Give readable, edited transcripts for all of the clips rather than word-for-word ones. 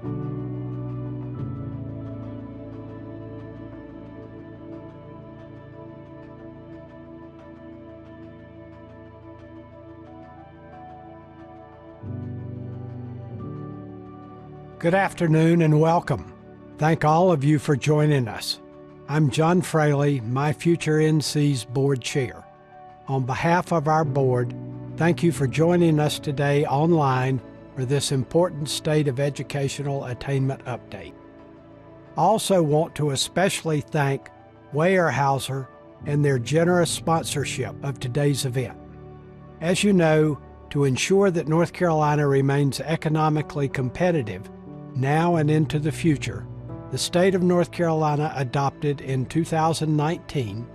Good afternoon and welcome. Thank all of you for joining us. I'm John Fraley, myFutureNC's board chair. On behalf of our board, thank you for joining us today online for this important State of Educational Attainment update. I also want to especially thank Weyerhaeuser and their generous sponsorship of today's event. As you know, to ensure that North Carolina remains economically competitive now and into the future, the state of North Carolina adopted in 2019,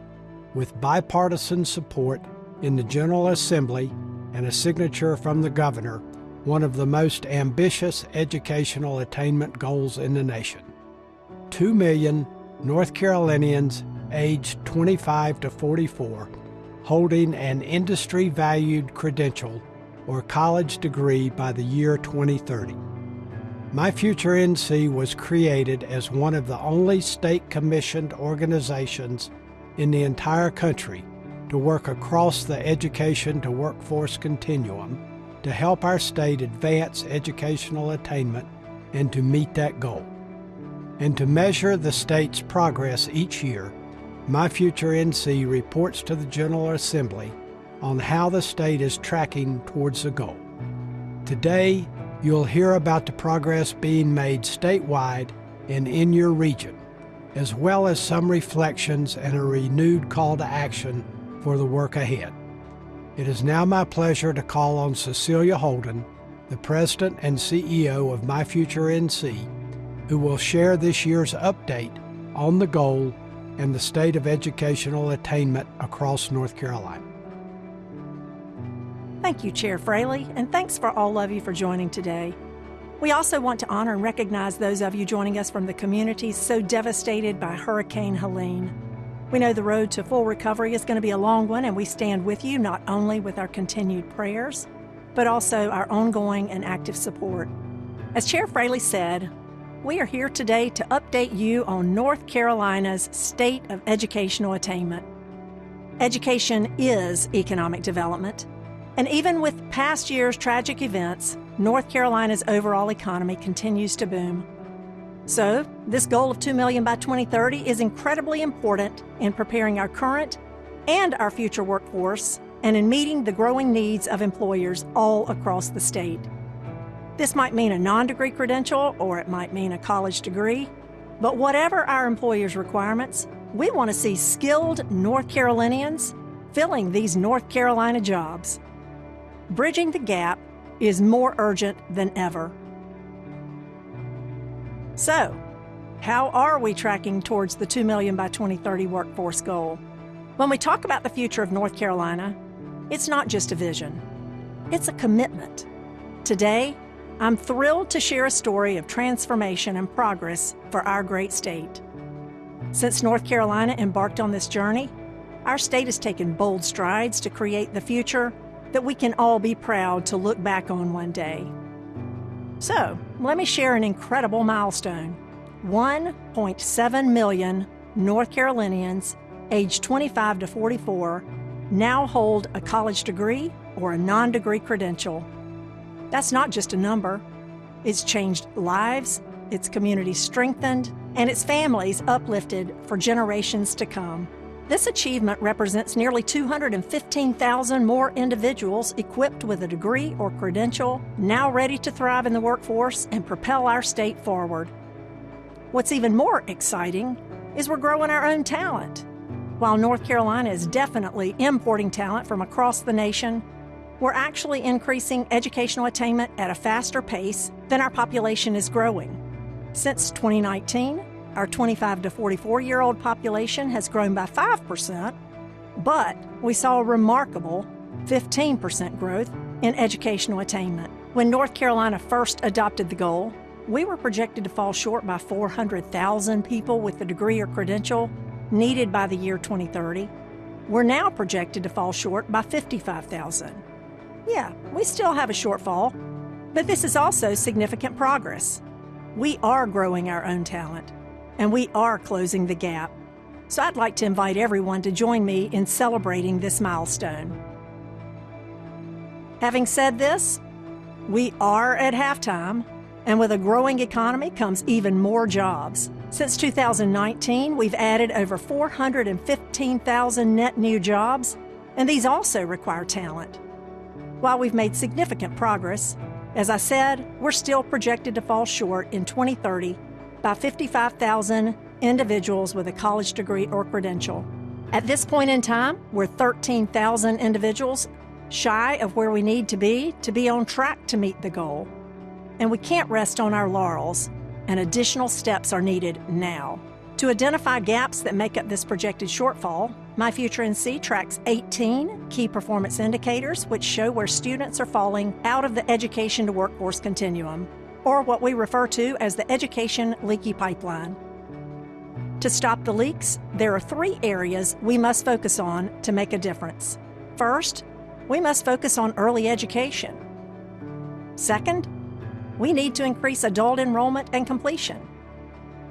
with bipartisan support in the General Assembly and a signature from the governor, one of the most ambitious educational attainment goals in the nation. 2 million North Carolinians aged 25 to 44 holding an industry-valued credential or college degree by the year 2030. myFutureNC was created as one of the only state-commissioned organizations in the entire country to work across the education-to-workforce continuum to help our state advance educational attainment and to meet that goal. And to measure the state's progress each year, myFutureNC reports to the General Assembly on how the state is tracking towards the goal. Today, you'll hear about the progress being made statewide and in your region, as well as some reflections and a renewed call to action for the work ahead. It is now my pleasure to call on Cecilia Holden, the President and CEO of myFutureNC, who will share this year's update on the goal and the state of educational attainment across North Carolina. Thank you, Chair Fraley, and thanks for all of you for joining today. We also want to honor and recognize those of you joining us from the communities so devastated by Hurricane Helene. We know the road to full recovery is going to be a long one, and we stand with you not only with our continued prayers, but also our ongoing and active support. As Chair Fraley said, we are here today to update you on North Carolina's State of Educational Attainment. Education is economic development. And even with past year's tragic events, North Carolina's overall economy continues to boom. So, this goal of 2 million by 2030 is incredibly important in preparing our current and our future workforce and in meeting the growing needs of employers all across the state. This might mean a non-degree credential or it might mean a college degree, but whatever our employers' requirements, we want to see skilled North Carolinians filling these North Carolina jobs. Bridging the gap is more urgent than ever. So, how are we tracking towards the 2 million by 2030 workforce goal? When we talk about the future of North Carolina, it's not just a vision, it's a commitment. Today, I'm thrilled to share a story of transformation and progress for our great state. Since North Carolina embarked on this journey, our state has taken bold strides to create the future that we can all be proud to look back on one day. So, let me share an incredible milestone. 1.7 million North Carolinians aged 25 to 44 now hold a college degree or a non-degree credential. That's not just a number. It's changed lives, its communities strengthened, and its families uplifted for generations to come. This achievement represents nearly 215,000 more individuals equipped with a degree or credential, now ready to thrive in the workforce and propel our state forward. What's even more exciting is we're growing our own talent. While North Carolina is definitely importing talent from across the nation, we're actually increasing educational attainment at a faster pace than our population is growing. Since 2019, our 25 to 44-year-old population has grown by 5%, but we saw a remarkable 15% growth in educational attainment. When North Carolina first adopted the goal, we were projected to fall short by 400,000 people with a degree or credential needed by the year 2030. We're now projected to fall short by 55,000. Yeah, we still have a shortfall, but this is also significant progress. We are growing our own talent, and we are closing the gap. So I'd like to invite everyone to join me in celebrating this milestone. Having said this, we are at halftime, and with a growing economy comes even more jobs. Since 2019, we've added over 415,000 net new jobs, and these also require talent. While we've made significant progress, as I said, we're still projected to fall short in 2030 by 55,000 individuals with a college degree or credential. At this point in time, we're 13,000 individuals shy of where we need to be on track to meet the goal. And we can't rest on our laurels, and additional steps are needed now. To identify gaps that make up this projected shortfall, myFutureNC tracks 18 key performance indicators which show where students are falling out of the education to workforce continuum, or what we refer to as the education leaky pipeline. To stop the leaks, there are 3 areas we must focus on to make a difference. First, we must focus on early education. Second, we need to increase adult enrollment and completion.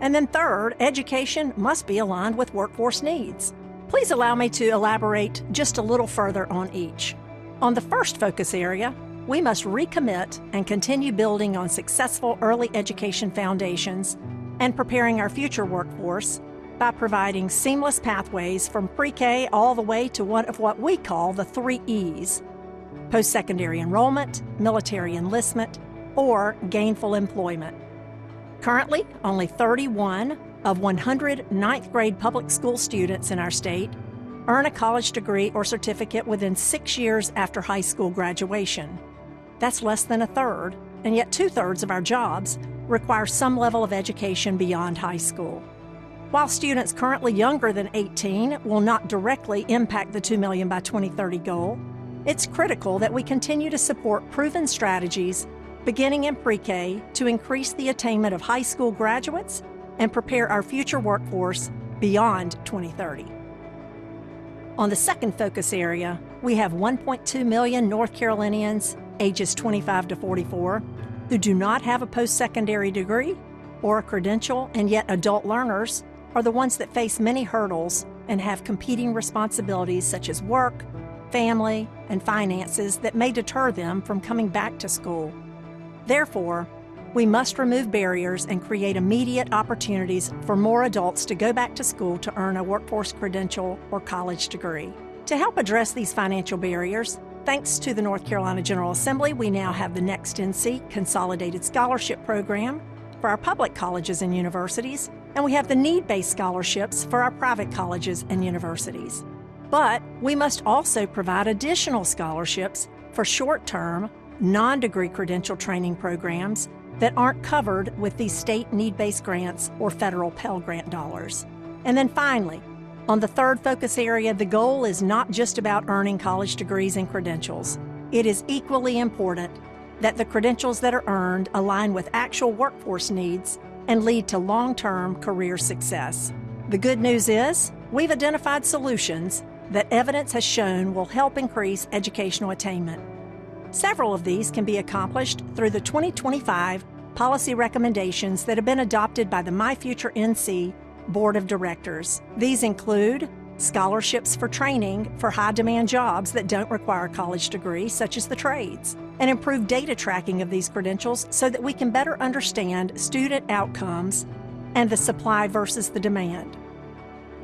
And then third, education must be aligned with workforce needs. Please allow me to elaborate just a little further on each. On the first focus area, we must recommit and continue building on successful early education foundations and preparing our future workforce by providing seamless pathways from pre-K all the way to one of what we call the 3 E's: post-secondary enrollment, military enlistment, or gainful employment. Currently, only 31 of 100 ninth grade public school students in our state earn a college degree or certificate within 6 years after high school graduation. That's less than a third, and yet 2/3 of our jobs require some level of education beyond high school. While students currently younger than 18 will not directly impact the 2 million by 2030 goal, it's critical that we continue to support proven strategies beginning in pre-K to increase the attainment of high school graduates and prepare our future workforce beyond 2030. On the second focus area, we have 1.2 million North Carolinians ages 25 to 44 who do not have a post-secondary degree or a credential, and yet adult learners are the ones that face many hurdles and have competing responsibilities such as work, family, and finances that may deter them from coming back to school. Therefore, we must remove barriers and create immediate opportunities for more adults to go back to school to earn a workforce credential or college degree. To help address these financial barriers, thanks to the North Carolina General Assembly, we now have the NC Consolidated Scholarship Program for our public colleges and universities, and we have the need-based scholarships for our private colleges and universities. But we must also provide additional scholarships for short-term, non-degree credential training programs that aren't covered with these state need-based grants or federal Pell Grant dollars. And then finally, on the third focus area, the goal is not just about earning college degrees and credentials. It is equally important that the credentials that are earned align with actual workforce needs and lead to long-term career success. The good news is, we've identified solutions that evidence has shown will help increase educational attainment. Several of these can be accomplished through the 2025 policy recommendations that have been adopted by the myFutureNC Board of Directors. These include scholarships for training for high-demand jobs that don't require a college degree, such as the trades, and improved data tracking of these credentials so that we can better understand student outcomes and the supply versus the demand.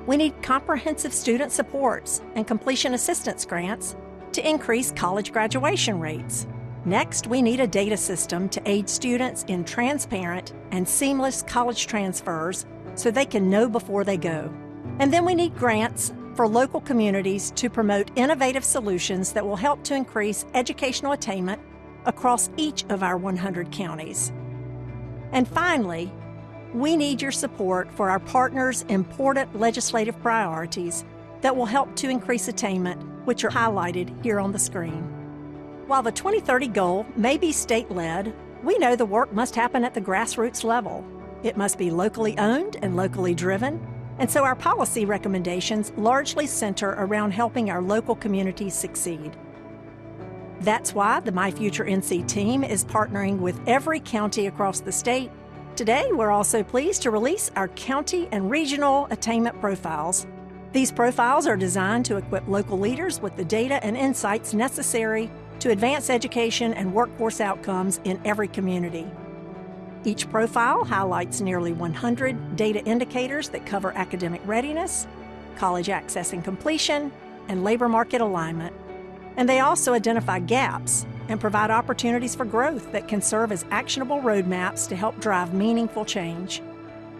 We need comprehensive student supports and completion assistance grants to increase college graduation rates. Next, we need a data system to aid students in transparent and seamless college transfers so they can know before they go. And then we need grants for local communities to promote innovative solutions that will help to increase educational attainment across each of our 100 counties. And finally, we need your support for our partners' important legislative priorities that will help to increase attainment, which are highlighted here on the screen. While the 2030 goal may be state-led, we know the work must happen at the grassroots level. It must be locally owned and locally driven, and so our policy recommendations largely center around helping our local communities succeed. That's why the myFutureNC team is partnering with every county across the state Today, we're also pleased to release our county and regional attainment profiles. These profiles are designed to equip local leaders with the data and insights necessary to advance education and workforce outcomes in every community. Each profile highlights nearly 100 data indicators that cover academic readiness, college access and completion, and labor market alignment. And they also identify gaps and provide opportunities for growth that can serve as actionable roadmaps to help drive meaningful change.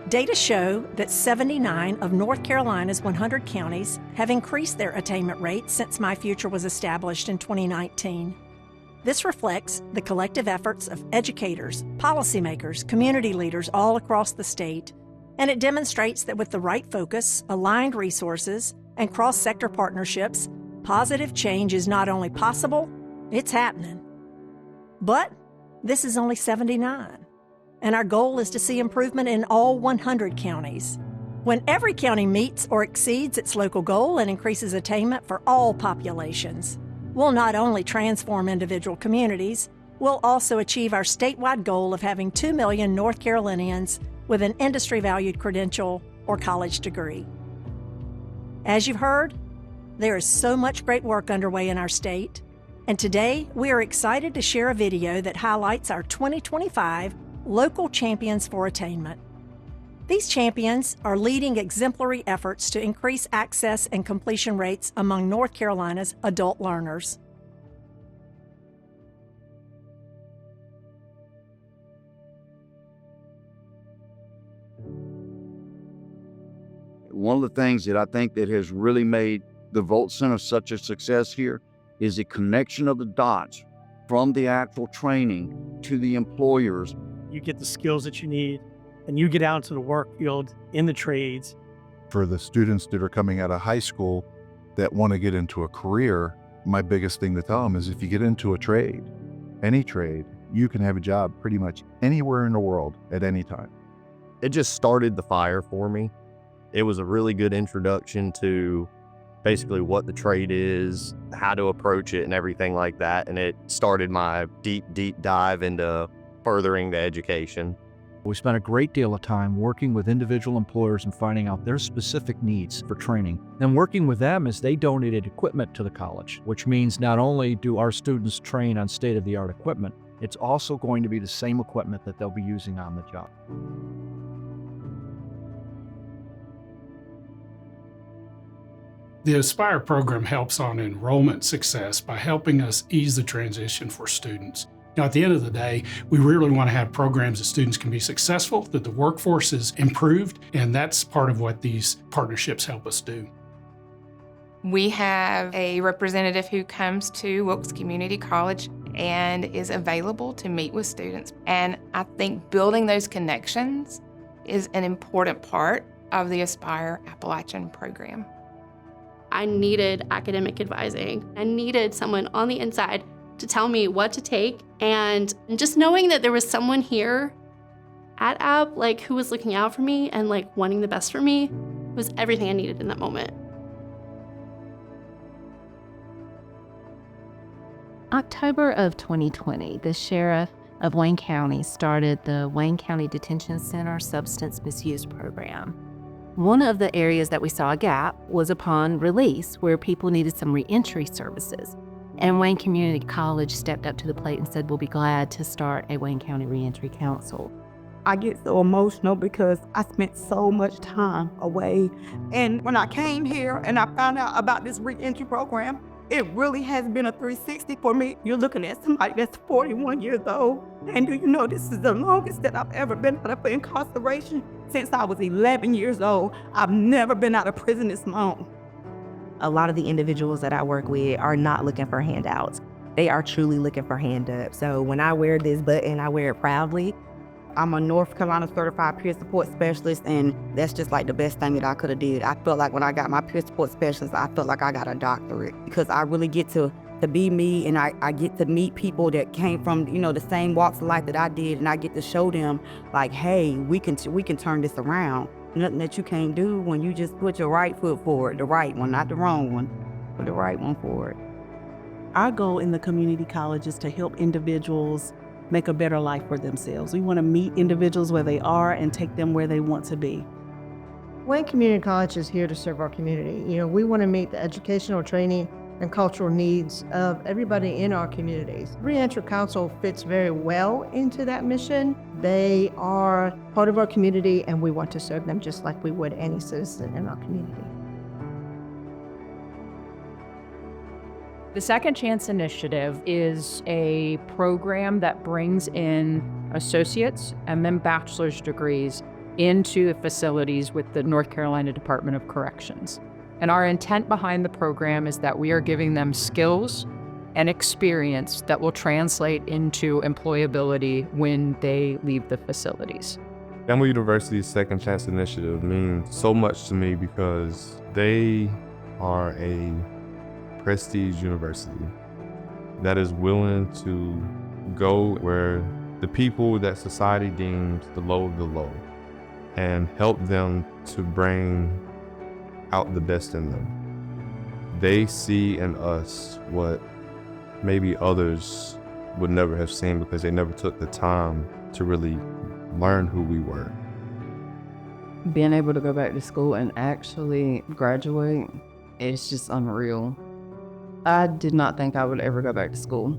Data show that 79 of North Carolina's 100 counties have increased their attainment rate since MyFuture was established in 2019. This reflects the collective efforts of educators, policymakers, community leaders all across the state, and it demonstrates that with the right focus, aligned resources, and cross-sector partnerships, positive change is not only possible, it's happening. But this is only 79. And our goal is to see improvement in all 100 counties. When every county meets or exceeds its local goal and increases attainment for all populations, we'll not only transform individual communities, we'll also achieve our statewide goal of having 2 million North Carolinians with an industry-valued credential or college degree. As you've heard, there is so much great work underway in our state, and today we are excited to share a video that highlights our 2025 Local Champions for Attainment. These champions are leading exemplary efforts to increase access and completion rates among North Carolina's adult learners. One of the things that I think that has really made the Volt Center such a success here is the connection of the dots from the actual training to the employers. You get the skills that you need, and you get out into the work field in the trades. For the students that are coming out of high school that want to get into a career, my biggest thing to tell them is if you get into a trade, any trade, you can have a job pretty much anywhere in the world at any time. It just started the fire for me. It was a really good introduction to basically what the trade is, how to approach it, and everything like that. And it started my deep dive into furthering the education. We spent a great deal of time working with individual employers and finding out their specific needs for training. Then working with them as they donated equipment to the college, which means not only do our students train on state-of-the-art equipment, it's also going to be the same equipment that they'll be using on the job. The Aspire program helps on enrollment success by helping us ease the transition for students. At the end of the day, we really want to have programs that students can be successful, that the workforce is improved, and that's part of what these partnerships help us do. We have a representative who comes to Wilkes Community College and is available to meet with students. And I think building those connections is an important part of the Aspire Appalachian program. I needed academic advising. I needed someone on the inside to tell me what to take, and just knowing that there was someone here at App who was looking out for me and wanting the best for me was everything I needed in that moment. October of 2020, the sheriff of Wayne County started the Wayne County Detention Center Substance Misuse Program. One of the areas that we saw a gap was upon release, where people needed some reentry services. And Wayne Community College stepped up to the plate and said, we'll be glad to start a Wayne County Reentry Council. I get so emotional because I spent so much time away. And when I came here and I found out about this reentry program, it really has been a 360 for me. You're looking at somebody that's 41 years old. And do you know this is the longest that I've ever been out of incarceration? Since I was 11 years old, I've never been out of prison this long. A lot of the individuals that I work with are not looking for handouts. They are truly looking for hand-ups. So when I wear this button, I wear it proudly. I'm a North Carolina certified peer support specialist, and that's just the best thing that I could have did. I felt like when I got my peer support specialist, I felt like I got a doctorate because I really get to be me, and I get to meet people that came from, the same walks of life that I did, and I get to show them hey, we can turn this around. Nothing that you can't do when you just put your right foot forward, the right one, not the wrong one, but the right one forward. Our goal in the community college is to help individuals make a better life for themselves. We want to meet individuals where they are and take them where they want to be. Wayne Community College is here to serve our community. We want to meet the educational, training, and cultural needs of everybody in our communities. Reentry Council fits very well into that mission. They are part of our community, and we want to serve them just like we would any citizen in our community. The Second Chance Initiative is a program that brings in associates and then bachelor's degrees into facilities with the North Carolina Department of Corrections. And our intent behind the program is that we are giving them skills and experience that will translate into employability when they leave the facilities. Campbell University's Second Chance Initiative means so much to me because they are a prestige university that is willing to go where the people that society deems the low of the low and help them to bring out the best in them. They see in us what maybe others would never have seen because they never took the time to really learn who we were. Being able to go back to school and actually graduate, it's just unreal. I did not think I would ever go back to school,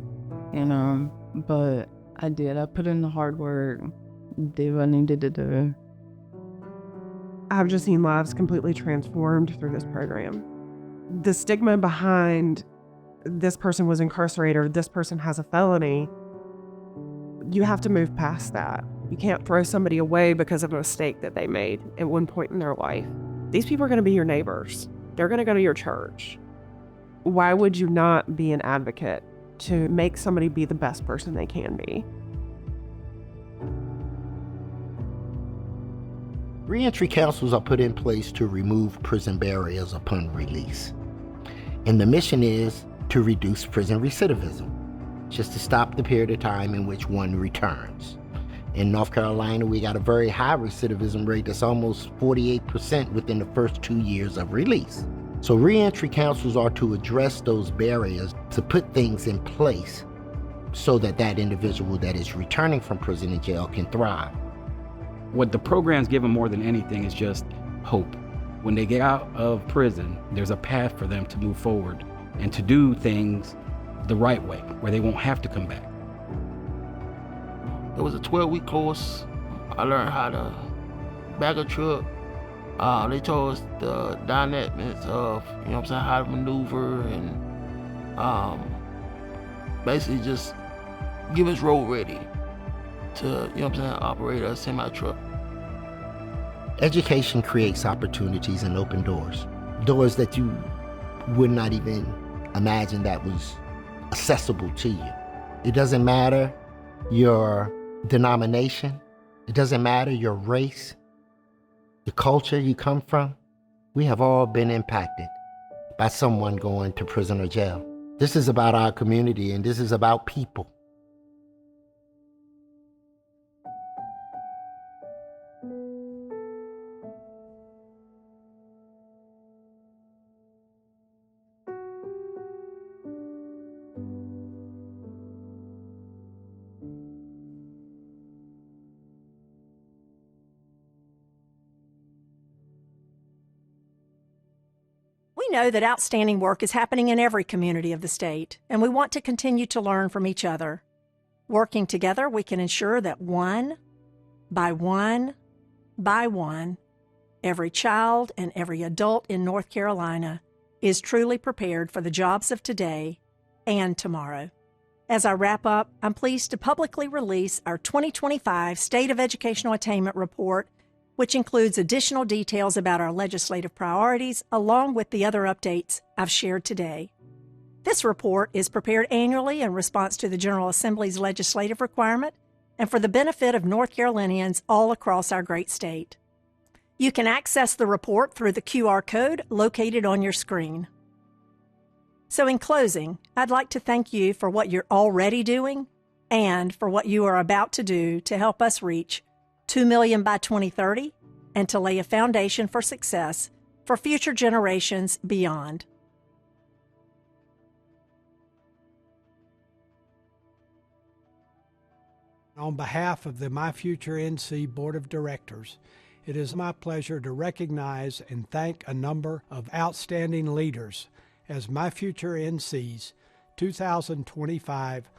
but I did. I put in the hard work, did what I needed to do. I've just seen lives completely transformed through this program. The stigma behind this person was incarcerated or this person has a felony, you have to move past that. You can't throw somebody away because of a mistake that they made at one point in their life. These people are going to be your neighbors. They're going to go to your church. Why would you not be an advocate to make somebody be the best person they can be? Reentry councils are put in place to remove prison barriers upon release. And the mission is to reduce prison recidivism, just to stop the period of time in which one returns. In North Carolina, we got a very high recidivism rate that's almost 48% within the first 2 years of release. So reentry councils are to address those barriers, to put things in place so that that individual that is returning from prison and jail can thrive. What the program's given more than anything is just hope. When they get out of prison, there's a path for them to move forward and to do things the right way, where they won't have to come back. It was a 12-week course. I learned how to back a truck. They told us the dynamics of, how to maneuver and basically just give us road ready to, operate a semi-truck. Education creates opportunities and open doors. Doors that you would not even imagine that was accessible to you. It doesn't matter your denomination. It doesn't matter your race, the culture you come from. We have all been impacted by someone going to prison or jail. This is about our community, and this is about people. We know that outstanding work is happening in every community of the state, and we want to continue to learn from each other. Working together, we can ensure that one by one, every child and every adult in North Carolina is truly prepared for the jobs of today and tomorrow. As I wrap up, I'm pleased to publicly release our 2025 State of Educational Attainment Report, which includes additional details about our legislative priorities, along with the other updates I've shared today. This report is prepared annually in response to the General Assembly's legislative requirement and for the benefit of North Carolinians all across our great state. You can access the report through the QR code located on your screen. So in closing, I'd like to thank you for what you're already doing and for what you are about to do to help us reach 2 million by 2030 and to lay a foundation for success for future generations beyond. On behalf of the myFutureNC Board of Directors, it is my pleasure to recognize and thank a number of outstanding leaders as myFutureNC's 2025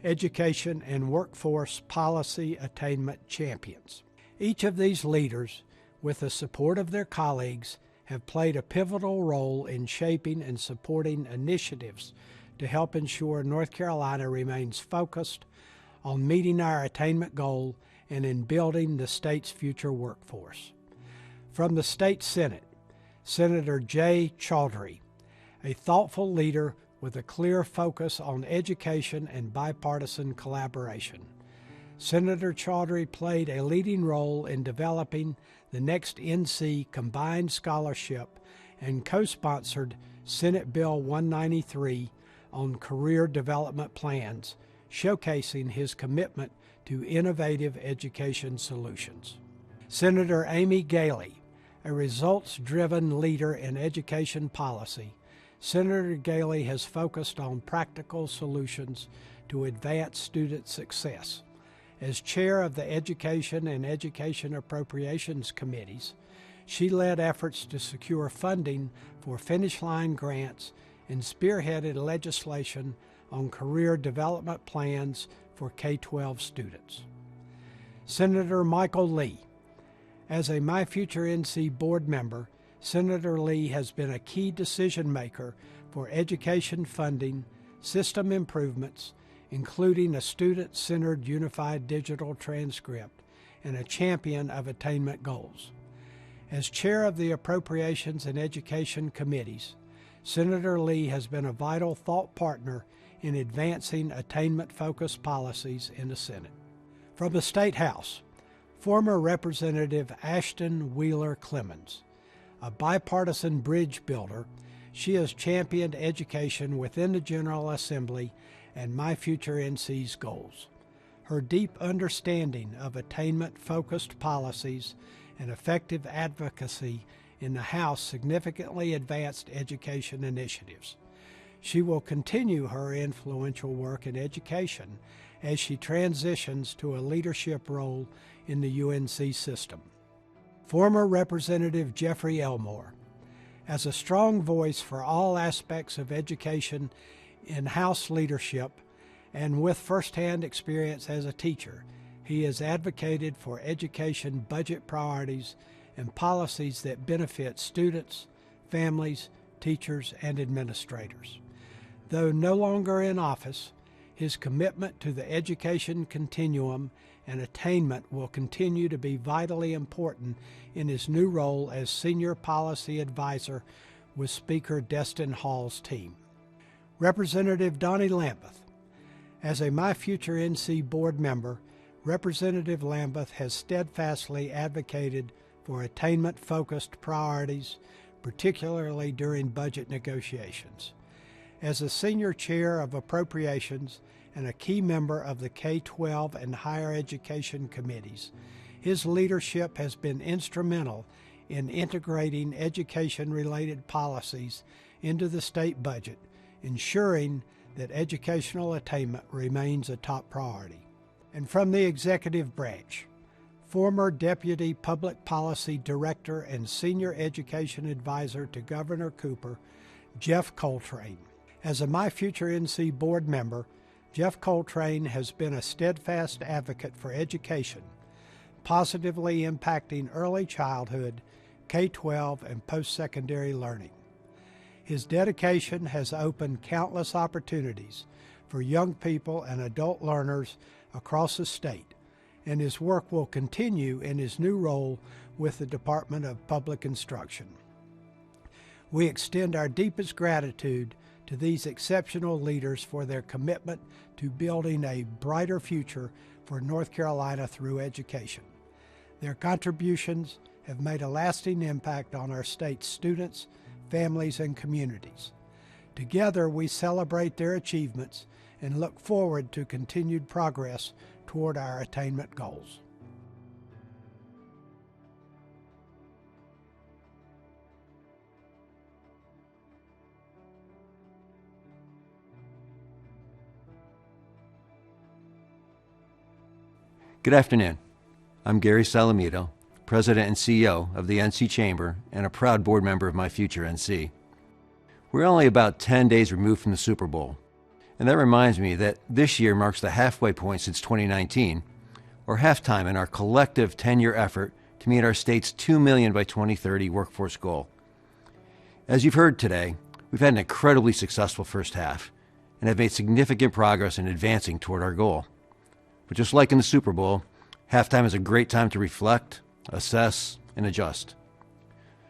Education and Workforce Policy Attainment Champions. Each of these leaders, with the support of their colleagues, have played a pivotal role in shaping and supporting initiatives to help ensure North Carolina remains focused on meeting our attainment goal and in building the state's future workforce. From the State Senate, Senator Jay Chaudhry, a thoughtful leader with a clear focus on education and bipartisan collaboration. Senator Chaudhry played a leading role in developing the next NC Combined Scholarship and co-sponsored Senate Bill 193 on career development plans, showcasing his commitment to innovative education solutions. Senator Amy Galey, a results-driven leader in education policy, Senator Galey has focused on practical solutions to advance student success. As chair of the Education and Education Appropriations Committees, she led efforts to secure funding for finish line grants and spearheaded legislation on career development plans for K-12 students. Senator Michael Lee. As a myFutureNC board member, Senator Lee has been a key decision maker for education funding, system improvements, including a student-centered unified digital transcript, and a champion of attainment goals. As chair of the Appropriations and Education Committees, Senator Lee has been a vital thought partner in advancing attainment-focused policies in the Senate. From the State House, former Representative Ashton Wheeler Clemens. A bipartisan bridge builder, she has championed education within the General Assembly and myFutureNC's goals. Her deep understanding of attainment-focused policies and effective advocacy in the House significantly advanced education initiatives. She will continue her influential work in education as she transitions to a leadership role in the UNC system. Former Representative Jeffrey Elmore. As a strong voice for all aspects of education in House leadership and with firsthand experience as a teacher, he has advocated for education budget priorities and policies that benefit students, families, teachers, and administrators. Though no longer in office, his commitment to the education continuum and attainment will continue to be vitally important in his new role as Senior Policy Advisor with Speaker Destin Hall's team. Representative Donnie Lambeth. As a myFutureNC board member, Representative Lambeth has steadfastly advocated for attainment-focused priorities, particularly during budget negotiations. As a senior chair of appropriations and a key member of the K-12 and higher education committees, his leadership has been instrumental in integrating education-related policies into the state budget, ensuring that educational attainment remains a top priority. And from the executive branch, former Deputy Public Policy Director and Senior Education Advisor to Governor Cooper, Jeff Coltrane. As a myFutureNC board member, Jeff Coltrane has been a steadfast advocate for education, positively impacting early childhood, K-12, and post-secondary learning. His dedication has opened countless opportunities for young people and adult learners across the state, and his work will continue in his new role with the Department of Public Instruction. We extend our deepest gratitude to these exceptional leaders for their commitment to building a brighter future for North Carolina through education. Their contributions have made a lasting impact on our state's students, families, and communities. Together, we celebrate their achievements and look forward to continued progress toward our attainment goals. Good afternoon. I'm Gary Salamito, President and CEO of the NC Chamber and a proud board member of myFutureNC. We're only about 10 days removed from the Super Bowl, and that reminds me that this year marks the halfway point since 2019, or halftime in our collective 10-year effort to meet our state's 2 million by 2030 workforce goal. As you've heard today, we've had an incredibly successful first half and have made significant progress in advancing toward our goal. But just like in the Super Bowl, halftime is a great time to reflect, assess, and adjust.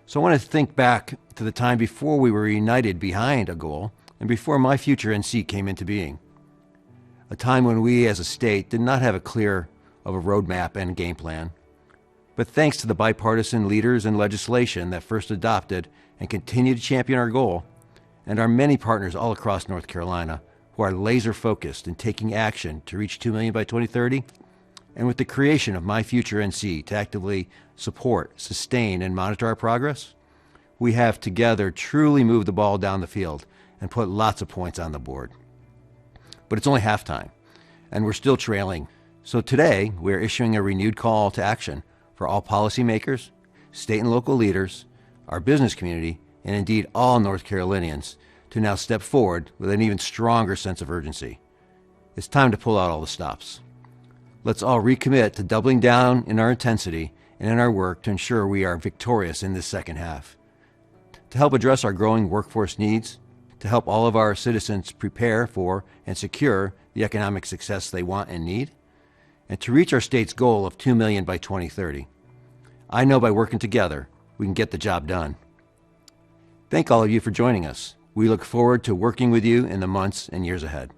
So I want to think back to the time before we were united behind a goal and before myFutureNC came into being. A time when we as a state did not have a clear of a roadmap and game plan. But thanks to the bipartisan leaders and legislation that first adopted and continue to champion our goal, and our many partners all across North Carolina who are laser focused in taking action to reach 2 million by 2030, and with the creation of myFutureNC to actively support, sustain, and monitor our progress, we have together truly moved the ball down the field and put lots of points on the board. But it's only halftime, and we're still trailing. So today, we're issuing a renewed call to action for all policymakers, state and local leaders, our business community, and indeed all North Carolinians to now step forward with an even stronger sense of urgency. It's time to pull out all the stops. Let's all recommit to doubling down in our intensity and in our work to ensure we are victorious in this second half. To help address our growing workforce needs, to help all of our citizens prepare for and secure the economic success they want and need, and to reach our state's goal of 2 million by 2030. I know by working together, we can get the job done. Thank all of you for joining us. We look forward to working with you in the months and years ahead.